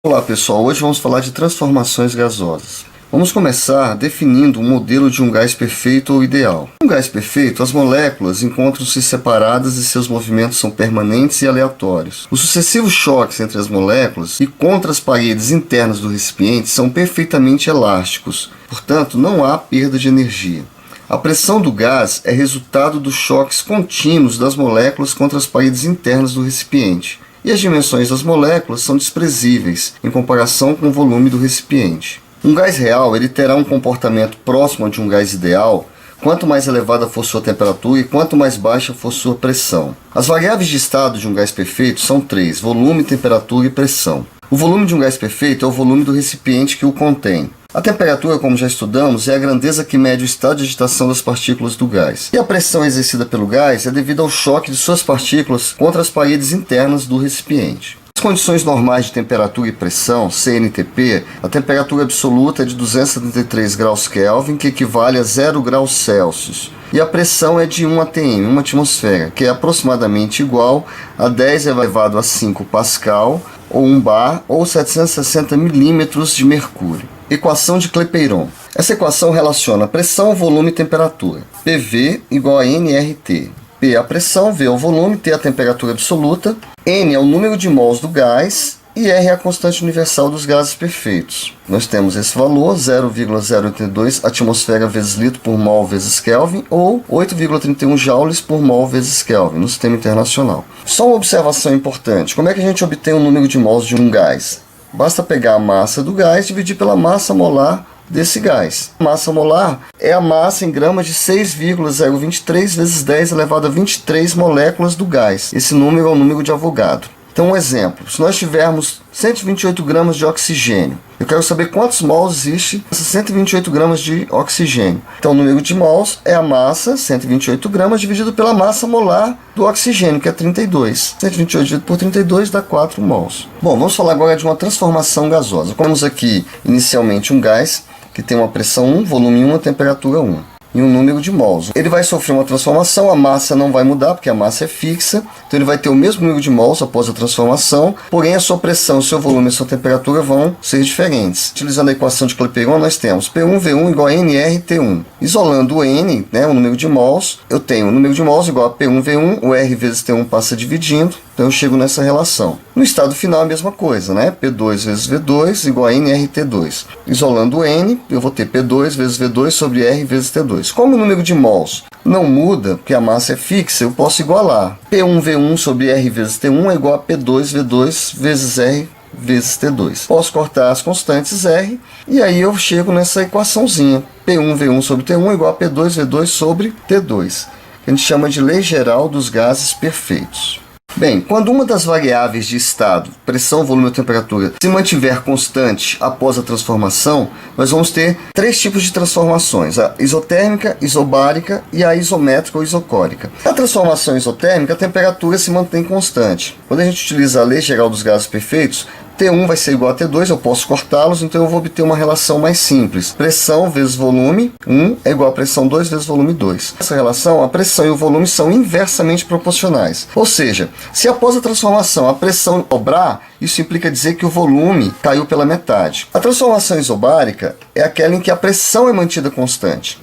Olá pessoal, hoje vamos falar de transformações gasosas. Vamos começar definindo um modelo de um gás perfeito ou ideal. Um gás perfeito, as moléculas encontram-se separadas e seus movimentos são permanentes e aleatórios. Os sucessivos choques entre as moléculas e contra as paredes internas do recipiente são perfeitamente elásticos, portanto não há perda de energia. A pressão do gás é resultado dos choques contínuos das moléculas contra as paredes internas do recipiente. E as dimensões das moléculas são desprezíveis em comparação com o volume do recipiente. Um gás real ele terá um comportamento próximo de um gás ideal quanto mais elevada for sua temperatura e quanto mais baixa for sua pressão. As variáveis de estado de um gás perfeito são três: volume, temperatura e pressão. O volume de um gás perfeito é o volume do recipiente que o contém. A temperatura, como já estudamos, é a grandeza que mede o estado de agitação das partículas do gás. E a pressão exercida pelo gás é devido ao choque de suas partículas contra as paredes internas do recipiente. Nas condições normais de temperatura e pressão, CNTP, a temperatura absoluta é de 273 graus Kelvin, que equivale a 0 graus Celsius. E a pressão é de 1 atm, 1 atmosfera, que é aproximadamente igual a 10 elevado a 5 Pascal, ou 1 bar, ou 760 milímetros de mercúrio. Equação de Clapeyron. Essa equação relaciona pressão, volume e temperatura. PV igual a nRT. P é a pressão, V é o volume, T é a temperatura absoluta, N é o número de mols do gás e R é a constante universal dos gases perfeitos. Nós temos esse valor, 0,082 atmosfera vezes litro por mol vezes Kelvin, ou 8,31 joules por mol vezes Kelvin, no sistema internacional. Só uma observação importante: como é que a gente obtém o número de mols de um gás? Basta pegar a massa do gás e dividir pela massa molar desse gás. A massa molar é a massa em gramas de 6,023 vezes 10 elevado a 23 moléculas do gás. Esse número é o número de Avogadro. Então, um exemplo: se nós tivermos 128 gramas de oxigênio, eu quero saber quantos mols existe nessas 128 gramas de oxigênio. Então, o número de mols é a massa, 128 gramas, dividido pela massa molar do oxigênio, que é 32. 128 dividido por 32 dá 4 mols. Bom, vamos falar agora de uma transformação gasosa. Temos aqui, inicialmente, um gás que tem uma pressão 1, volume 1, temperatura 1. E um número de mols. Ele vai sofrer uma transformação, a massa não vai mudar, porque a massa é fixa, então ele vai ter o mesmo número de mols após a transformação, porém a sua pressão, o seu volume e a sua temperatura vão ser diferentes. Utilizando a equação de Clapeyron, nós temos P1V1 igual a nRT1. Isolando o N, o número de mols, eu tenho o número de mols igual a P1V1, o R vezes T1 passa dividindo, então eu chego nessa relação. No estado final a mesma coisa, P2 vezes V2 igual a nRT2. Isolando o N, eu vou ter P2 vezes V2 sobre R vezes T2. Como o número de mols não muda, porque a massa é fixa, eu posso igualar. P1V1 sobre R vezes T1 é igual a P2V2 vezes R vezes T2. Posso cortar as constantes R e aí eu chego nessa equaçãozinha. P1V1 sobre T1 é igual a P2V2 sobre T2, que a gente chama de lei geral dos gases perfeitos. Bem, quando uma das variáveis de estado, pressão, volume ou temperatura, se mantiver constante após a transformação, nós vamos ter três tipos de transformações: a isotérmica, isobárica e a isométrica ou isocórica. Na transformação isotérmica, a temperatura se mantém constante. Quando a gente utiliza a lei geral dos gases perfeitos, T1 vai ser igual a T2, eu posso cortá-los, então eu vou obter uma relação mais simples. Pressão vezes volume 1 é igual a pressão 2 vezes volume 2. Nessa relação, a pressão e o volume são inversamente proporcionais. Ou seja, se após a transformação a pressão dobrar, isso implica dizer que o volume caiu pela metade. A transformação isobárica é aquela em que a pressão é mantida constante.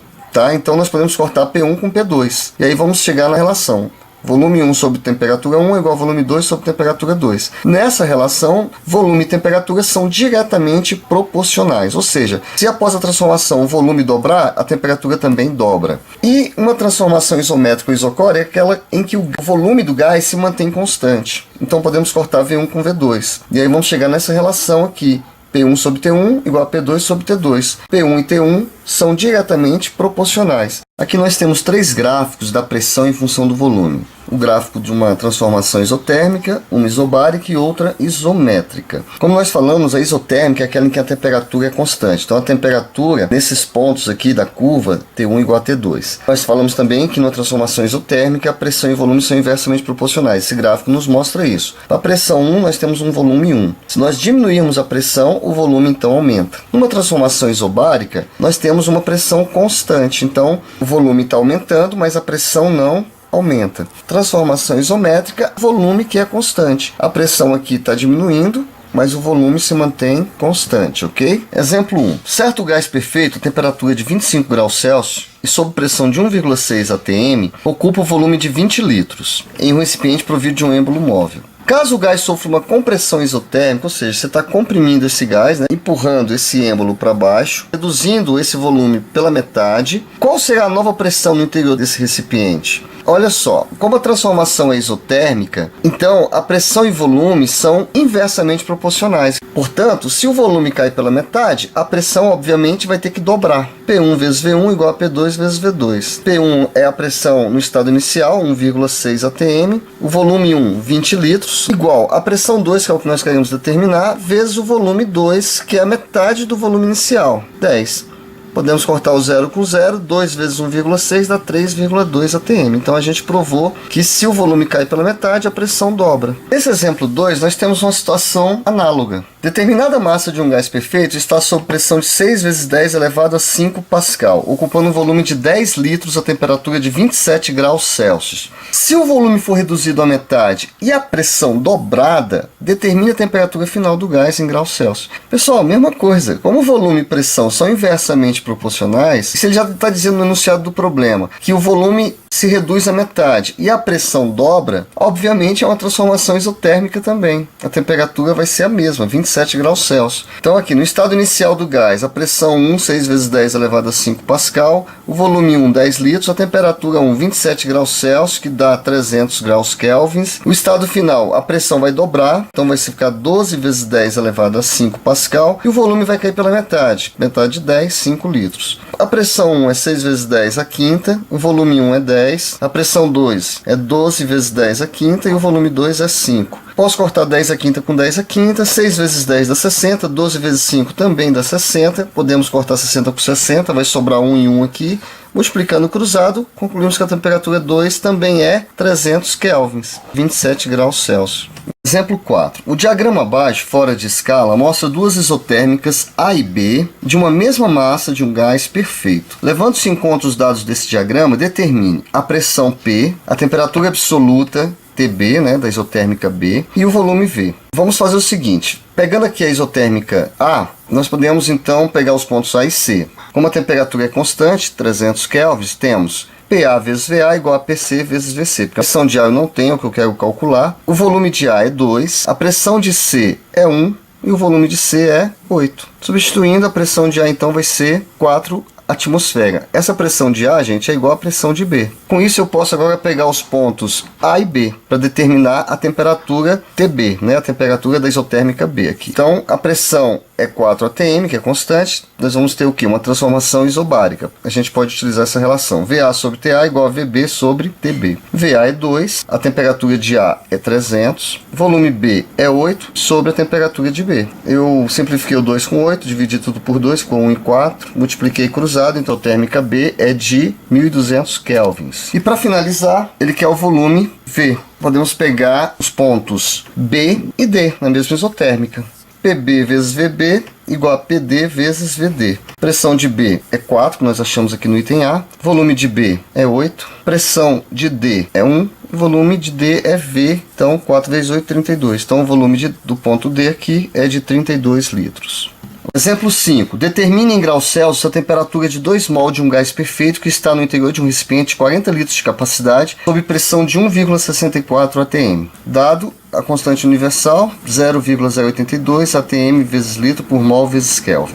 Então nós podemos cortar P1 com P2. E aí vamos chegar na relação. Volume 1 sobre temperatura 1 é igual a volume 2 sobre temperatura 2. Nessa relação, volume e temperatura são diretamente proporcionais. Ou seja, se após a transformação o volume dobrar, a temperatura também dobra. E uma transformação isométrica ou isocórica é aquela em que o volume do gás se mantém constante. Então podemos cortar V1 com V2. E aí vamos chegar nessa relação aqui. P1 sobre T1 igual a P2 sobre T2. P1 e T1 são diretamente proporcionais. Aqui nós temos três gráficos da pressão em função do volume. O gráfico de uma transformação isotérmica, uma isobárica e outra isométrica. Como nós falamos, a isotérmica é aquela em que a temperatura é constante. Então a temperatura nesses pontos aqui da curva T1 igual a T2. Nós falamos também que na transformação isotérmica a pressão e volume são inversamente proporcionais. Esse gráfico nos mostra isso. Para a pressão 1 nós temos um volume 1. Se nós diminuirmos a pressão, o volume então aumenta. Numa transformação isobárica nós temos uma pressão constante. Então o volume está aumentando, mas a pressão não aumenta. Transformação isométrica, volume que é constante. A pressão aqui está diminuindo, mas o volume se mantém constante, ok? Exemplo 1. Certo gás perfeito, temperatura de 25 graus Celsius e sob pressão de 1,6 atm, ocupa o volume de 20 litros em um recipiente provido de um êmbolo móvel. Caso o gás sofra uma compressão isotérmica, ou seja, você está comprimindo esse gás, né, empurrando esse êmbolo para baixo, reduzindo esse volume pela metade, qual será a nova pressão no interior desse recipiente? Olha só, como a transformação é isotérmica, então a pressão e volume são inversamente proporcionais. Portanto, se o volume cai pela metade, a pressão obviamente vai ter que dobrar. P1 vezes V1 igual a P2 vezes V2. P1 é a pressão no estado inicial, 1,6 atm. O volume 1, 20 litros, igual a pressão 2, que é o que nós queremos determinar, vezes o volume 2, que é a metade do volume inicial, 10. Podemos cortar o 0 com 0, 2 vezes 1,6 dá 3,2 atm. Então a gente provou que se o volume cai pela metade, a pressão dobra. Nesse exemplo 2, nós temos uma situação análoga. Determinada massa de um gás perfeito está sob pressão de 6 vezes 10 elevado a 5 Pascal, ocupando um volume de 10 litros a temperatura de 27 graus Celsius. Se o volume for reduzido à metade e a pressão dobrada, determine a temperatura final do gás em graus Celsius. Pessoal, mesma coisa. Como o volume e pressão são inversamente proporcionais, se ele já está dizendo no enunciado do problema que o volume se reduz à metade e a pressão dobra, obviamente é uma transformação isotérmica também. A temperatura vai ser a mesma, 27 graus Celsius. Então aqui no estado inicial do gás, a pressão 1, 6 vezes 10 elevado a 5 Pascal, o volume 1, 10 litros, a temperatura 1, 27 graus Celsius, que dá 300 graus Kelvins. O estado final, a pressão vai dobrar, então vai ficar 12 vezes 10 elevado a 5 Pascal, e o volume vai cair pela metade, metade de 10, 5 litros. A pressão 1 é 6 vezes 10 a quinta, o volume 1 é 10, a pressão 2 é 12 vezes 10 a quinta e o volume 2 é 5. Posso cortar 10 a quinta com 10 a quinta, 6 vezes 10 dá 60, 12 vezes 5 também dá 60, podemos cortar 60 por 60, vai sobrar 1 e 1 aqui. Multiplicando cruzado, concluímos que a temperatura 2 também é 300 kelvins, 27 graus Celsius. Exemplo 4. O diagrama abaixo, fora de escala, mostra duas isotérmicas A e B de uma mesma massa de um gás perfeito. Levando-se em conta os dados desse diagrama, determine a pressão P, a temperatura absoluta TB, né, da isotérmica B, e o volume V. Vamos fazer o seguinte, pegando aqui a isotérmica A, nós podemos então pegar os pontos A e C. Como a temperatura é constante, 300 kelvins, temos PA vezes VA igual a PC vezes VC. Porque a pressão de A eu não tenho, o que eu quero calcular. O volume de A é 2, a pressão de C é 1 e o volume de C é 8. Substituindo, a pressão de A então vai ser 4 atmosfera. Essa pressão de A, gente, é igual à pressão de B. Com isso eu posso agora pegar os pontos A e B para determinar a temperatura TB, né? A temperatura da isotérmica B aqui. Então a pressão é 4 atm, que é constante. Nós vamos ter o que? Uma transformação isobárica. A gente pode utilizar essa relação. VA sobre TA igual a VB sobre TB. VA é 2, a temperatura de A é 300, volume B é 8 sobre a temperatura de B. Eu simplifiquei o 2 com 8, dividi tudo por 2, ficou 1 e 4, multipliquei cruzado, então a térmica B é de 1200 kelvins. E para finalizar, ele quer o volume V. Podemos pegar os pontos B e D na mesma isotérmica. PB vezes VB igual a PD vezes VD. Pressão de B é 4, que nós achamos aqui no item A. Volume de B é 8. Pressão de D é 1. Volume de D é V, então 4 vezes 8, 32. Então o volume do ponto D aqui é de 32 litros. Exemplo 5. Determine em graus Celsius a temperatura de 2 mol de um gás perfeito que está no interior de um recipiente de 40 litros de capacidade sob pressão de 1,64 atm. Dado a constante universal, 0,082 atm vezes litro por mol vezes Kelvin.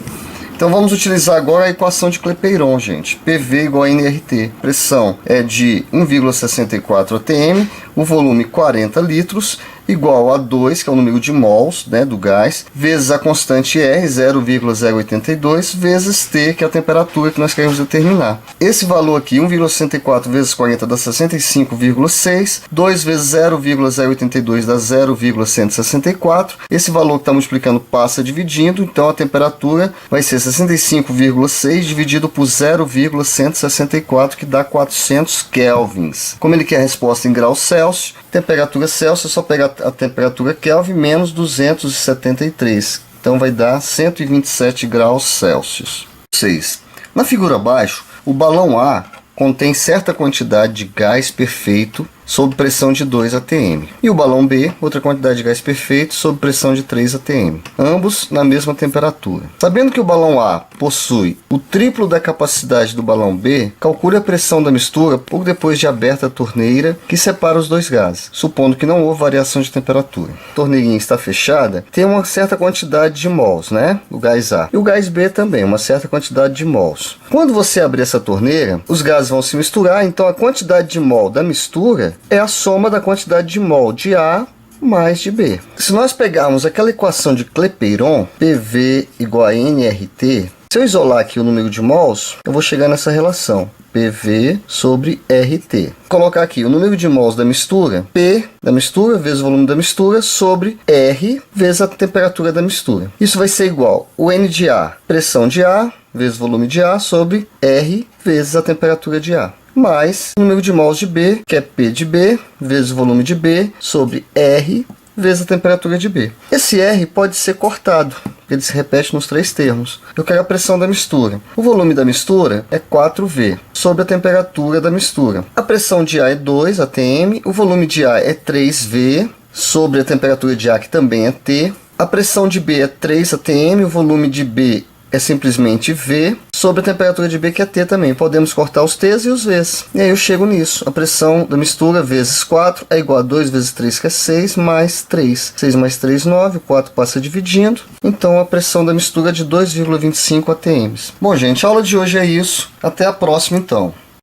Então vamos utilizar agora a equação de Clapeyron, gente. PV igual a nRT. Pressão é de 1,64 atm, o volume 40 litros, igual a 2, que é o número de mols, né, do gás, vezes a constante R, 0,082, vezes T, que é a temperatura que nós queremos determinar. Esse valor aqui, 1,64 vezes 40 dá 65,6, 2 vezes 0,082 dá 0,164, esse valor que está multiplicando passa dividindo, então a temperatura vai ser 65,6 dividido por 0,164, que dá 400 kelvins. Como ele quer a resposta em graus Celsius, temperatura Celsius, é só pegar a temperatura Kelvin menos 273. Então vai dar 127 graus Celsius. 6. Na figura abaixo, o balão A contém certa quantidade de gás perfeito sob pressão de 2 atm. E o balão B, outra quantidade de gás perfeito, sob pressão de 3 atm. Ambos na mesma temperatura. Sabendo que o balão A possui o triplo da capacidade do balão B, calcule a pressão da mistura pouco depois de aberta a torneira que separa os dois gases, supondo que não houve variação de temperatura. A torneirinha está fechada, tem uma certa quantidade de mols, né? O gás A. E o gás B também, uma certa quantidade de mols. Quando você abrir essa torneira, os gases vão se misturar, então a quantidade de mol da mistura é a soma da quantidade de mol de A mais de B. Se nós pegarmos aquela equação de Clapeyron, PV igual a nRT, se eu isolar aqui o número de mols, eu vou chegar nessa relação. PV sobre RT. Vou colocar aqui o número de mols da mistura, P da mistura vezes o volume da mistura, sobre R vezes a temperatura da mistura. Isso vai ser igual o N de A, pressão de A, vezes o volume de A, sobre R vezes a temperatura de A. Mais o número de mols de B, que é P de B, vezes o volume de B, sobre R vezes a temperatura de B. Esse R pode ser cortado, porque ele se repete nos três termos. Eu quero a pressão da mistura. O volume da mistura é 4V, sobre a temperatura da mistura. A pressão de A é 2 atm, o volume de A é 3V, sobre a temperatura de A, que também é T. A pressão de B é 3 atm, o volume de B é simplesmente V, sobre a temperatura de B, que é T também. Podemos cortar os T's e os V's. E aí eu chego nisso. A pressão da mistura vezes 4 é igual a 2 vezes 3, que é 6, mais 3. 6 mais 3, 9. O 4 passa dividindo. Então a pressão da mistura é de 2,25 atm. Bom, gente, a aula de hoje é isso. Até a próxima, então.